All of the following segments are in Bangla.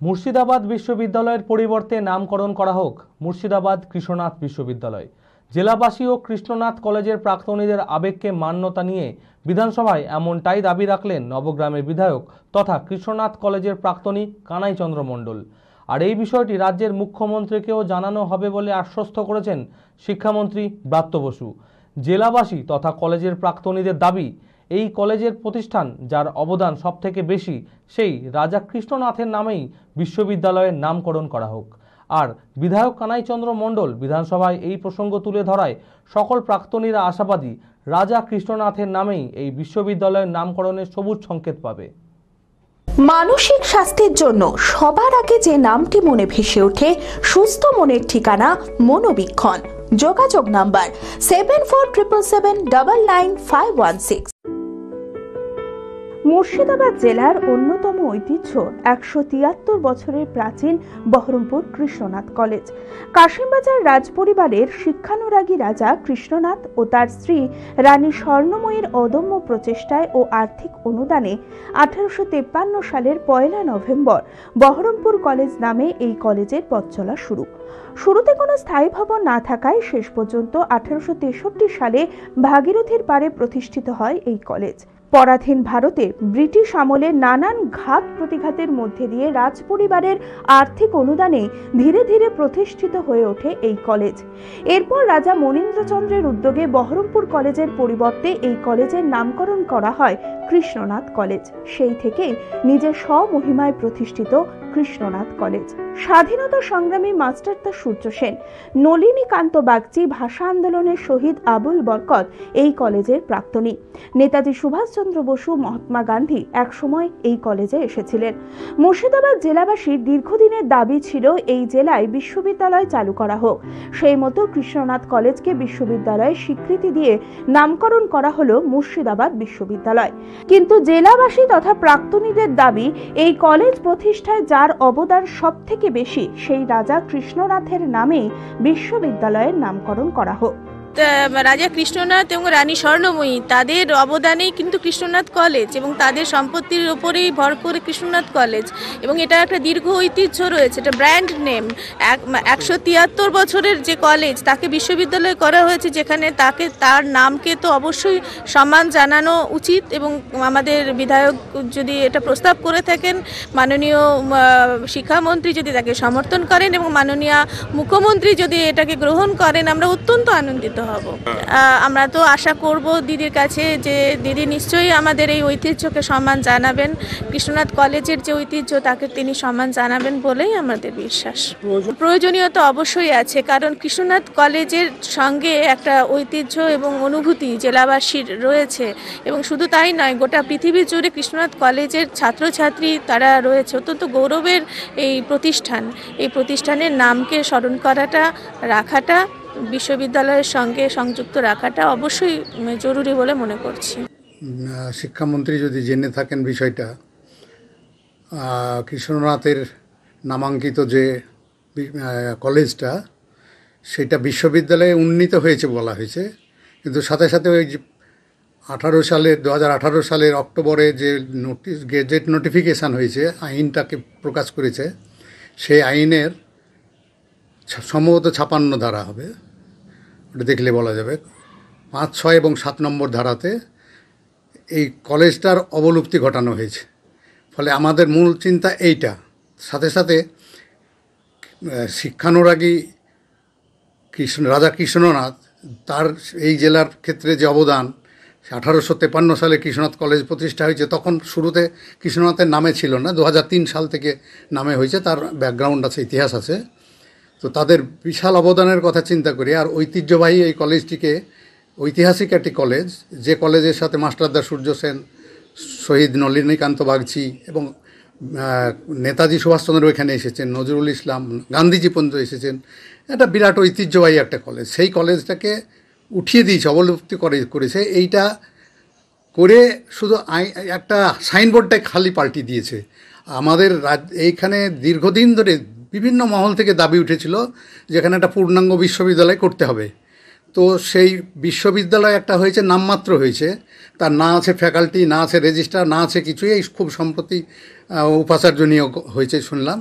মুর্শিদাবাদ বিশ্ববিদ্যালয়ের পরিবর্তে নামকরণ করা হোক মুর্শিদাবাদ কৃষ্ণনাথ বিশ্ববিদ্যালয়। জেলাবাসী ও কৃষ্ণনাথ কলেজের প্রাক্তনীদের আবেগকে মান্যতা নিয়ে বিধানসভায় এমনটাই দাবি রাখলেন নবগ্রামের বিধায়ক তথা কৃষ্ণনাথ কলেজের প্রাক্তনী কানাই চন্দ্র মণ্ডল। আর এই বিষয়টি রাজ্যের মুখ্যমন্ত্রীকেও জানানো হবে বলে আশ্বস্ত করেছেন শিক্ষামন্ত্রী ব্রাত্য বসু। জেলাবাসী তথা কলেজের প্রাক্তনীদের দাবি, এই কলেজের প্রতিষ্ঠান যার অবদান সবথেকে বেশি সেই রাজা কৃষ্ণনাথের নামেই বিশ্ববিদ্যালয়ের নামকরণ করা হোক। আর বিধায়ক কানাই চন্দ্র মণ্ডল বিধানসভায় এই প্রসঙ্গ তুলে ধরায় সকল প্রাক্তনীরা আশাবাদী রাজা কৃষ্ণনাথের নামেই এই বিশ্ববিদ্যালয়ের নামকরণের সবুজ সংকেত পাবে। মানসিক স্বাস্থ্যের জন্য সবার আগে যে নামটি মনে ভেসে ওঠে সুস্থ মনের ঠিকানা মনোবীক্ষণ। যোগাযোগ নাম্বার 7477799516। মুর্শিদাবাদ জেলার অন্যতম ঐতিহ্য 173 বছরের প্রাচীন বহরমপুর কৃষ্ণনাথ কলেজ। কাশিমবাজার রাজপরিবারের শিক্ষানুরাগী রাজা কৃষ্ণনাথ ও তার স্ত্রী রানী স্বর্ণময়ীর অদম্য প্রচেষ্টায় ও আর্থিক অনুদানে 1853 সালের 1 নভেম্বর বহরমপুর কলেজ নামে এই কলেজের পথ চলা শুরুতে কোনো স্থায়ী ভবন না থাকায় শেষ পর্যন্ত 1863 সালে ভাগীরথীর পাড়ে প্রতিষ্ঠিত হয় এই কলেজ। পরাধীন ভারতে ব্রিটিশ আমলে নানান ঘাত প্রতিঘাতের মধ্যে দিয়ে রাজপরিবারের আর্থিক অনুদানে ধীরে ধীরে প্রতিষ্ঠিত হয়ে ওঠে এই কলেজ। এরপর রাজা মনীন্দ্রচন্দ্রের উদ্যোগে বহরমপুর কলেজের পরিবর্তে এই কলেজের নামকরণ করা হয় কৃষ্ণনাথ কলেজ। সেই থেকেই নিজের স্বমহিমায় প্রতিষ্ঠিত কৃষ্ণনাথ কলেজ। স্বাধীনতা সংগ্রামী মাস্টারদা সূর্য সেন, নলিনীকান্ত বাগচি, ভাষা আন্দোলনের শহীদ আবুল বরকত এই কলেজের প্রাক্তনী। নেতাজি সুভাষচন্দ্র বসু, মহাত্মা গান্ধী একসময় এই কলেজে এসেছিলেন। মুর্শিদাবাদ জেলাবাসীর দীর্ঘদিনের দাবি ছিল এই জেলায় বিশ্ববিদ্যালয় চালু করা হোক। সেই মতো কৃষ্ণনাথ কলেজকে বিশ্ববিদ্যালয়ের স্বীকৃতি দিয়ে নামকরণ করা হলো মুর্শিদাবাদ বিশ্ববিদ্যালয়। কিন্তু জেলাবাসী তথা প্রাক্তনীদের দাবি, এই কলেজ প্রতিষ্ঠায় যার অবদান সবথেকে বেশি সেই রাজা কৃষ্ণনাথের নামে বিশ্ববিদ্যালয়ের নামকরণ করা হোক। রাজা কৃষ্ণনাথ এবং রানী স্বর্ণময়ী তাদের অবদানেই কিন্তু কৃষ্ণনাথ কলেজ এবং তাদের সম্পত্তির উপরেই ভর করে কৃষ্ণনাথ কলেজ, এবং এটা একটা দীর্ঘ ঐতিহ্য রয়েছে, এটা ব্র্যান্ড নেম। 173 বছরের যে কলেজ তাকে বিশ্ববিদ্যালয় করা হয়েছে, যেখানে তার নামকে তো অবশ্যই সম্মান জানানো উচিত। এবং আমাদের বিধায়ক যদি এটা প্রস্তাব করে থাকেন, মাননীয় শিক্ষামন্ত্রী যদি তাকে সমর্থন করেন এবং মাননীয় মুখ্যমন্ত্রী যদি এটাকে গ্রহণ করেন, আমরা অত্যন্ত আনন্দিত হব। আমরা তো আশা করব দিদির কাছে যে দিদি নিশ্চয়ই আমাদের এই ঐতিহ্যকে সম্মান জানাবেন, কৃষ্ণনাথ কলেজের যে ঐতিহ্য তাকে তিনি সম্মান জানাবেন বলেই আমাদের বিশ্বাস। প্রয়োজনীয়তা অবশ্যই আছে, কারণ কৃষ্ণনাথ কলেজের সঙ্গে একটা ঐতিহ্য এবং অনুভূতি জেলাবাসীর রয়েছে। এবং শুধু তাই নয়, গোটা পৃথিবী জুড়ে কৃষ্ণনাথ কলেজের ছাত্রছাত্রী তারা রয়েছে। অত্যন্ত গৌরবের এই প্রতিষ্ঠান, এই প্রতিষ্ঠানের নামকে স্মরণ করাটা, রাখাটা, বিশ্ববিদ্যালয়ের সঙ্গে সংযুক্ত রাখাটা অবশ্যই জরুরি বলে মনে করছি। শিক্ষামন্ত্রী যদি জেনে থাকেন বিষয়টা, কৃষ্ণনাথের নামাঙ্কিত যে কলেজটা সেটা বিশ্ববিদ্যালয়ে উন্নীত হয়েছে বলা হয়েছে, কিন্তু সাথে সাথে ওই 2018 সালের অক্টোবরে যে গেজেট নোটিফিকেশান হয়েছে, আইনটাকে প্রকাশ করেছে, সেই আইনের সম্ভবত 56 ধারা হবে, ওটা দেখলে বলা যাবে। 5, 6 এবং 7 নম্বর ধারাতে এই কলেজটার অবলুপ্তি ঘটানো হয়েছে। ফলে আমাদের মূল চিন্তা এইটা। সাথে সাথে শিক্ষানুরাগী রাজা কৃষ্ণনাথ, তার এই জেলার ক্ষেত্রে যে অবদান, 1853 সালে কৃষ্ণনাথ কলেজ প্রতিষ্ঠা হয়েছে। তখন শুরুতে কৃষ্ণনাথের নামে ছিল না, 2003 সাল থেকে নামে হয়েছে, তার ব্যাকগ্রাউন্ড আছে, ইতিহাস আছে। তো তাদের বিশাল অবদানের কথা চিন্তা করি। আর ঐতিহ্যবাহী এই কলেজটিকে, ঐতিহাসিক একটি কলেজ, যে কলেজের সাথে মাস্টারদা সূর্য সেন, শহীদ নলিনীকান্ত বাগচি এবং নেতাজি সুভাষচন্দ্র এখানে এসেছেন, নজরুল ইসলাম, গান্ধীজি পর্যন্ত এসেছেন, একটা বিরাট ঐতিহ্যবাহী একটা কলেজ। সেই কলেজটাকে উঠিয়ে দিয়েছে, অবলুপ্তি করেছে। এইটা করে শুধু একটা সাইনবোর্ডটাই খালি পাল্টি দিয়েছে। আমাদের এইখানে দীর্ঘদিন ধরে বিভিন্ন মহল থেকে দাবি উঠেছিল যেখানে একটা পূর্ণাঙ্গ বিশ্ববিদ্যালয় করতে হবে। তো সেই বিশ্ববিদ্যালয় একটা হয়েছে, নামমাত্র হয়েছে, তার না আছে ফ্যাকাল্টি, না আছে রেজিস্ট্রার, না আছে কিছুই। এই খুব সম্প্রতি উপাচার্য নিয়োগ হয়েছে শুনলাম।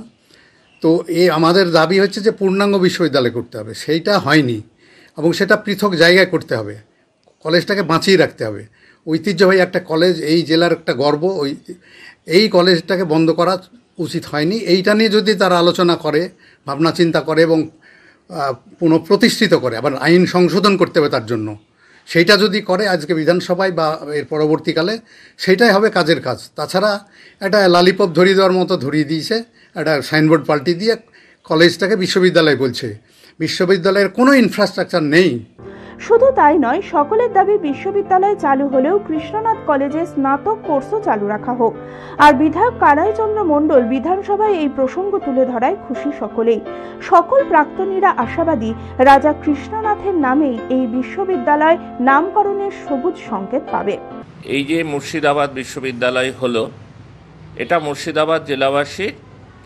তো আমাদের দাবি হচ্ছে যে পূর্ণাঙ্গ বিশ্ববিদ্যালয় করতে হবে, সেইটা হয়নি এবং সেটা পৃথক জায়গায় করতে হবে, কলেজটাকে বাঁচিয়ে রাখতে হবে। ঐতিহ্যবাহী একটা কলেজ, এই জেলার একটা গর্ব, এই কলেজটাকে বন্ধ করা উচিত হয়নি। এইটা নিয়ে যদি তারা আলোচনা করে, ভাবনা চিন্তা করে এবং পুনঃপ্রতিষ্ঠিত করে, আবার আইন সংশোধন করতে হবে তার জন্য, সেইটা যদি করে আজকে বিধানসভায় বা এর পরবর্তীকালে, সেইটাই হবে কাজের কাজ। তাছাড়া একটা লালিপপ ধরিয়ে দেওয়ার মতো ধরিয়ে দিয়েছে, একটা সাইনবোর্ড পাল্টি দিয়ে কলেজটাকে বিশ্ববিদ্যালয় বলছে। বিশ্ববিদ্যালয়ের কোনো ইনফ্রাস্ট্রাকচার নেই। শুধু তাই নয়, সকলের দাবি বিশ্ববিদ্যালয় চালু হলেও কৃষ্ণনাথ কলেজে স্নাতক কোর্সও চালু রাখা হোক। আর বিধায়ক কানাইচন্দ্র মণ্ডল বিধানসভায় এই প্রসঙ্গ তুলে ধরায় খুশি সকলেই। সকল প্রাক্তনীরা আশাবাদী রাজা কৃষ্ণনাথের নামেই এই বিশ্ববিদ্যালয় নামকরণের সবুজ সংকেত পাবে। এই যে মুর্শিদাবাদ বিশ্ববিদ্যালয় হলো, এটা মুর্শিদাবাদ জেলাবাসীর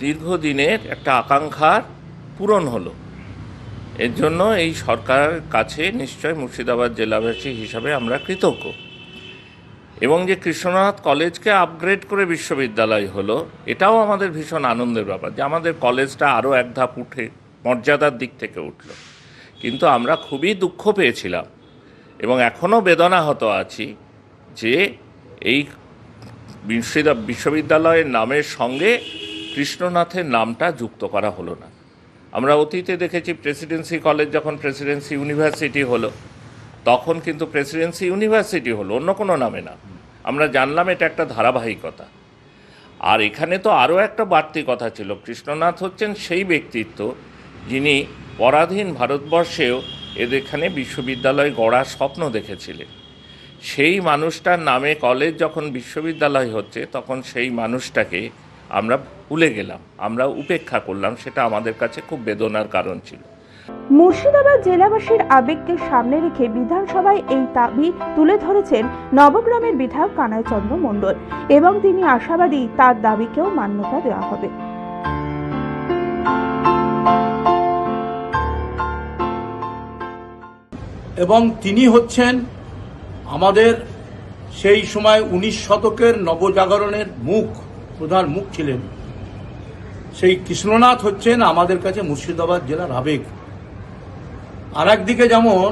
দীর্ঘদিনের একটা আকাঙ্ক্ষার পূরণ হলো। এর জন্য এই সরকারের কাছে নিশ্চয় মুর্শিদাবাদ জেলাবাসী হিসাবে আমরা কৃতজ্ঞ। এবং যে কৃষ্ণনাথ কলেজকে আপগ্রেড করে বিশ্ববিদ্যালয় হলো, এটাও আমাদের ভীষণ আনন্দের ব্যাপার যে আমাদের কলেজটা আরও এক ধাপ উঠে মর্যাদার দিক থেকে উঠল। কিন্তু আমরা খুবই দুঃখ পেয়েছিলাম এবং এখনও বেদনাহত আছি যে এই বিশ্ববিদ্যালয়ের নামের সঙ্গে কৃষ্ণনাথের নামটা যুক্ত করা হলো না। আমরা অতীতে দেখেছি প্রেসিডেন্সি কলেজ যখন প্রেসিডেন্সি ইউনিভার্সিটি হলো, তখন কিন্তু প্রেসিডেন্সি ইউনিভার্সিটি হলো, অন্য কোনো নামে না। আমরা জানলাম এটা একটা ধারাবাহিকতা। আর এখানে তো আরও একটা বাড়তি কথা ছিল, কৃষ্ণনাথ হচ্ছেন সেই ব্যক্তিত্ব যিনি পরাধীন ভারতবর্ষেও এখানে বিশ্ববিদ্যালয় গড়ার স্বপ্ন দেখেছিলেন। সেই মানুষটার নামে কলেজ যখন বিশ্ববিদ্যালয় হচ্ছে, তখন সেই মানুষটাকে আমরা ভুলে গেলাম, আমরা উপেক্ষা করলাম। সেটা আমাদের কাছে খুব বেদনার কারণ ছিল। মুর্শিদাবাদ জেলাবাসীর আবেগকে সামনে রেখে বিধানসভায় এই দাবি তুলে ধরেছেন নবগ্রামের বিধায়ক কানাইচন্দ্র মণ্ডল এবং তিনি আশাবাদী তার দাবিকেও মান্যতা দেওয়া হবে। এবং তিনি হচ্ছেন আমাদের সেই সময় 19 শতকের নবজাগরণের প্রধান মুখ ছিলেন। সেই কৃষ্ণনাথ হচ্ছেন আমাদের কাছে মুর্শিদাবাদ জেলার আবেগ। আর একদিকে যেমন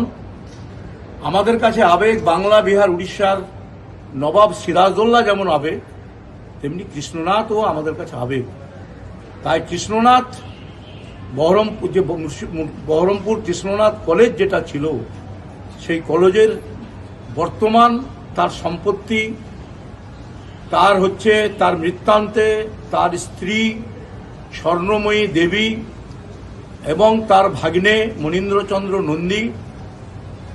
আমাদের কাছে আবেগ বাংলা, বিহার, উড়িষ্যার নবাব সিরাজদৌল্লা যেমন আবেগ, তেমনি কৃষ্ণনাথও আমাদের কাছে আবেগ। তাই কৃষ্ণনাথ বহরমপুর কৃষ্ণনাথ কলেজ যেটা ছিল, সেই কলেজের বর্তমান তার সম্পত্তি, তার মৃত্তান্তে তার স্ত্রী স্বর্ণময়ী দেবী এবং তার ভাগ্নে মনীন্দ্রচন্দ্র নন্দী,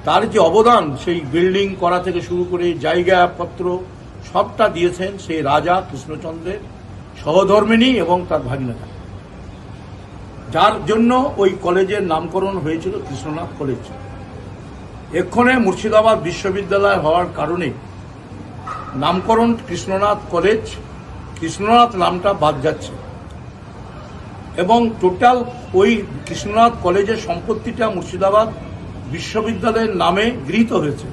তার যে অবদান সেই বিল্ডিং করা থেকে শুরু করে জায়গাপত্র সবটা দিয়েছেন সেই রাজা কৃষ্ণচন্দ্রের সহধর্মিণী এবং তার ভাগ্নেরা, যার জন্য ওই কলেজের নামকরণ হয়েছিল কৃষ্ণনাথ কলেজ। এক্ষণে মুর্শিদাবাদ বিশ্ববিদ্যালয় হওয়ার কারণে নামকরণ কৃষ্ণনাথ কলেজ, কৃষ্ণনাথ নামটা বাদ যাচ্ছে এবং টোটাল ওই কৃষ্ণনাথ কলেজের সম্পত্তিটা মুর্শিদাবাদ বিশ্ববিদ্যালয়ের নামে গৃহীত হয়েছে।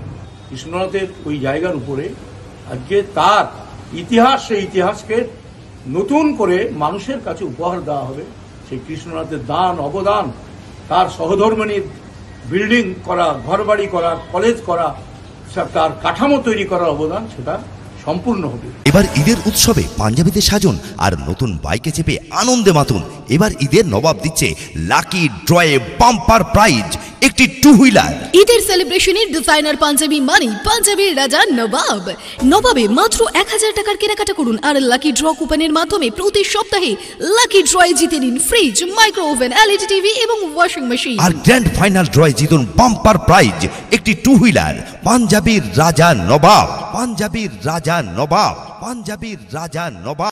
কৃষ্ণনাথের ওই জায়গার উপরে আজকে তার ইতিহাস, সেই ইতিহাসকে নতুন করে মানুষের কাছে উপহার দেওয়া হবে। সেই কৃষ্ণনাথের দান, অবদান, তার সহধর্মিণীর বিল্ডিং করা, ঘরবাড়ি করা, কলেজ করা, তার কাঠামো তৈরি করার অবদান, সেটা সম্পূর্ণ হবে। এবার ঈদের উৎসবে পাঞ্জাবিতে সাজুন আর নতুন বাইকে চেপে আনন্দে মাতুন। এবার ঈদের নবাব দিচ্ছে লাকি ড্রয়ে বাম্পার প্রাইজ, একটি টু হুইলার। ঈদের সেলিব্রেশনের ডিজাইনার পাঞ্জাবি মানে পাঞ্জাবির রাজা নবাব। নবাবে মাত্র 1000 টাকার কেনাকাটা করুন আর লাকি ড্র কুপনের মাধ্যমে প্রতি সপ্তাহে লাকি ড্রয়ে জিতে নিন fridge, micro oven, LED TV এবং ওয়াশিং মেশিন। আর গ্র্যান্ড ফাইনাল ড্রয়ে জিতুন বাম্পার প্রাইজ, একটি টু হুইলার। পাঞ্জাবির রাজা নবাব, পাঞ্জাবির রাজা নবাব, পাঞ্জাবির রাজা নবাব।